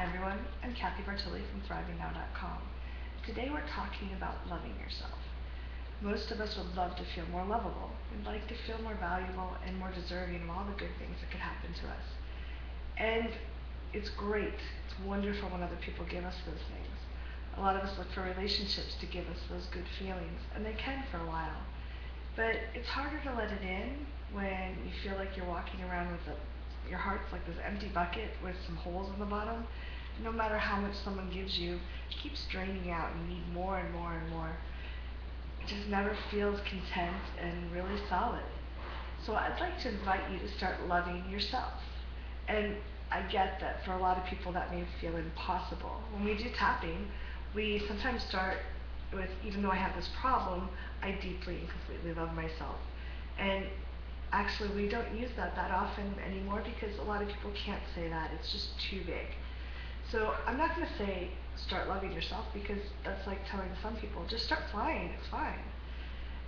Hi everyone, I'm Cathy Vartuli from ThrivingNow.com. Today we're talking about loving yourself. Most of us would love to feel more lovable. We'd like to feel more valuable and more deserving of all the good things that could happen to us. And it's great, it's wonderful when other people give us those things. A lot of us look for relationships to give us those good feelings, and they can for a while. But it's harder to let it in when you feel like you're walking around with your heart's like this empty bucket with some holes in the bottom. No matter how much someone gives you, it keeps draining out and you need more and more and more. It just never feels content and really solid. So I'd like to invite you to start loving yourself. And I get that for a lot of people that may feel impossible. When we do tapping, we sometimes start with, even though I have this problem, I deeply and completely love myself. And actually, we don't use that often anymore because a lot of people can't say that. It's just too big. So I'm not going to say start loving yourself because that's like telling some people, just start flying, it's fine.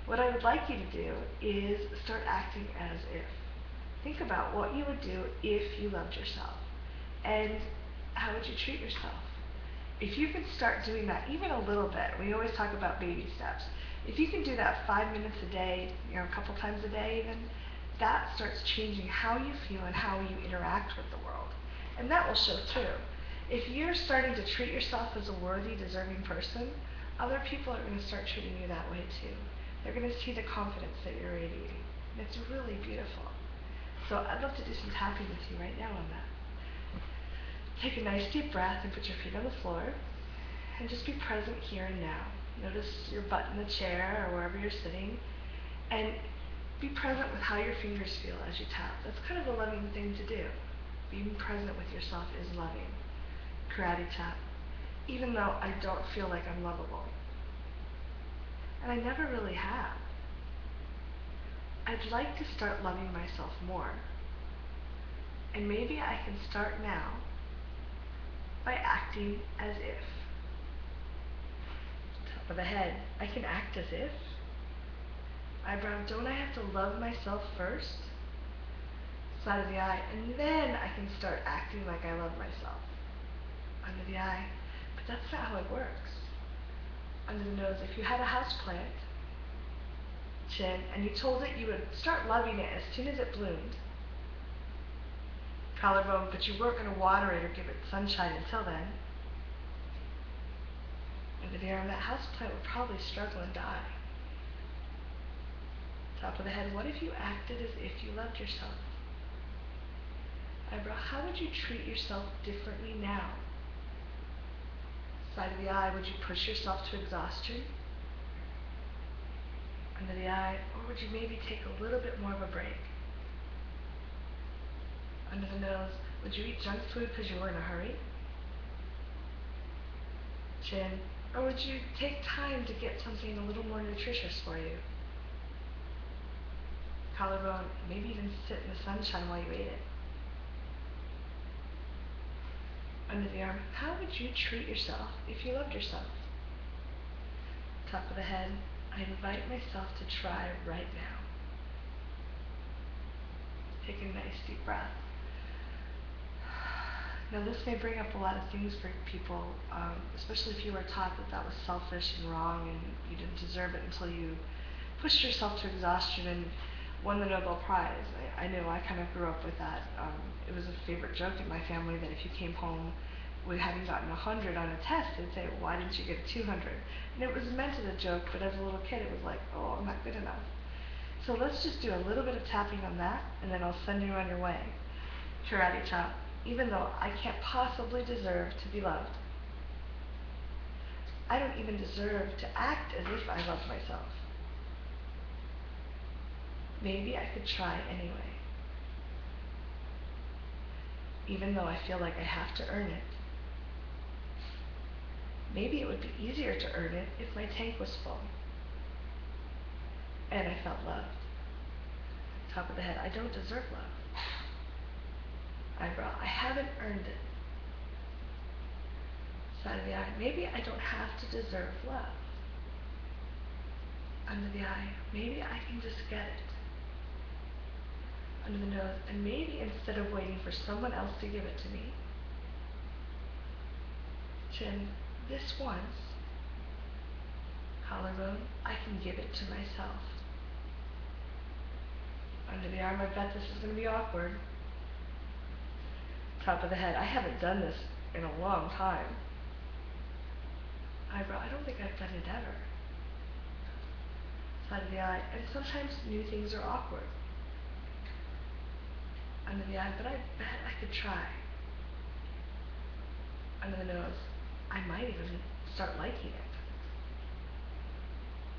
What I would like you to do is start acting as if. Think about what you would do if you loved yourself. And how would you treat yourself? If you can start doing that even a little bit, we always talk about baby steps. If you can do that 5 minutes a day, a couple times a day even, that starts changing how you feel and how you interact with the world. And that will show through. If you're starting to treat yourself as a worthy, deserving person, other people are going to start treating you that way too. They're going to see the confidence that you're radiating. And it's really beautiful. So I'd love to do some tapping with you right now on that. Take a nice deep breath and put your feet on the floor and just be present here and now. Notice your butt in the chair or wherever you're sitting, and be present with how your fingers feel as you tap. That's kind of a loving thing to do. Being present with yourself is loving. Karate chop. Even though I don't feel like I'm lovable. And I never really have. I'd like to start loving myself more. And maybe I can start now by acting as if. Top of the head, I can act as if. Eyebrow, don't I have to love myself first? Side of the eye, and then I can start acting like I love myself. Under the eye, but that's not how it works. Under the nose, if you had a house plant, chin, and you told it you would start loving it as soon as it bloomed, collarbone, but you weren't going to water it or give it sunshine until then, under the arm, that house plant would probably struggle and die. Top of the head, what if you acted as if you loved yourself? Eyebrow, how would you treat yourself differently now? Side of the eye, would you push yourself to exhaustion? Under the eye, or would you maybe take a little bit more of a break? Under the nose, would you eat junk food because you were in a hurry? Chin, or would you take time to get something a little more nutritious for you? Collarbone, maybe even sit in the sunshine while you ate it. Under the arm, how would you treat yourself if you loved yourself? Top of the head, I invite myself to try right now. Take a nice deep breath. Now this may bring up a lot of things for people, especially if you were taught that was selfish and wrong and you didn't deserve it until you pushed yourself to exhaustion and won the Nobel Prize. I know I kind of grew up with that. It was a favorite joke in my family that if you came home with having gotten 100 on a test, they'd say, well, why didn't you get a 200? And it was meant as a joke, but as a little kid it was like, oh, I'm not good enough. So let's just do a little bit of tapping on that, and then I'll send you on your way. Karate chop. Even though I can't possibly deserve to be loved, I don't even deserve to act as if I love myself. Maybe I could try anyway. Even though I feel like I have to earn it. Maybe it would be easier to earn it if my tank was full. And I felt loved. Top of the head, I don't deserve love. Eyebrow, I haven't earned it. Side of the eye, maybe I don't have to deserve love. Under the eye, maybe I can just get it. Under the nose, and maybe instead of waiting for someone else to give it to me, Chin, this once. Collarbone, I can give it to myself. Under the arm, I bet this is going to be awkward. Top of the head, I haven't done this in a long time. Eyebrow, I don't think I've done it ever. Side of the eye, and sometimes new things are awkward. Under the eye, but I bet I could try. Under the nose, I might even start liking it.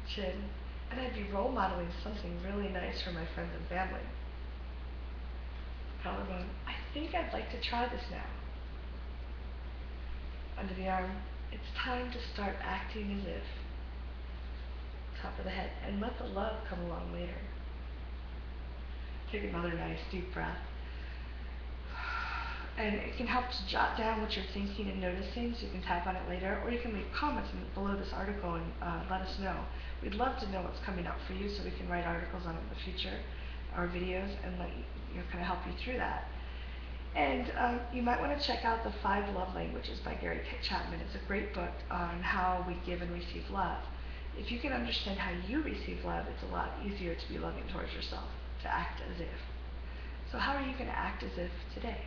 Chin, and I'd be role modeling something really nice for my friends and family. Collarbone, I think I'd like to try this now. Under the arm, it's time to start acting as if. Top of the head, and let the love come along later. Take another nice deep breath. And it can help to jot down what you're thinking and noticing, so you can tap on it later, or you can leave comments below this article and let us know. We'd love to know what's coming up for you, so we can write articles on it in the future, our videos, and let you kind of help you through that. And you might want to check out The 5 Love Languages by Gary Chapman. It's a great book on how we give and receive love. If you can understand how you receive love, it's a lot easier to be loving towards yourself, to act as if. So how are you going to act as if today?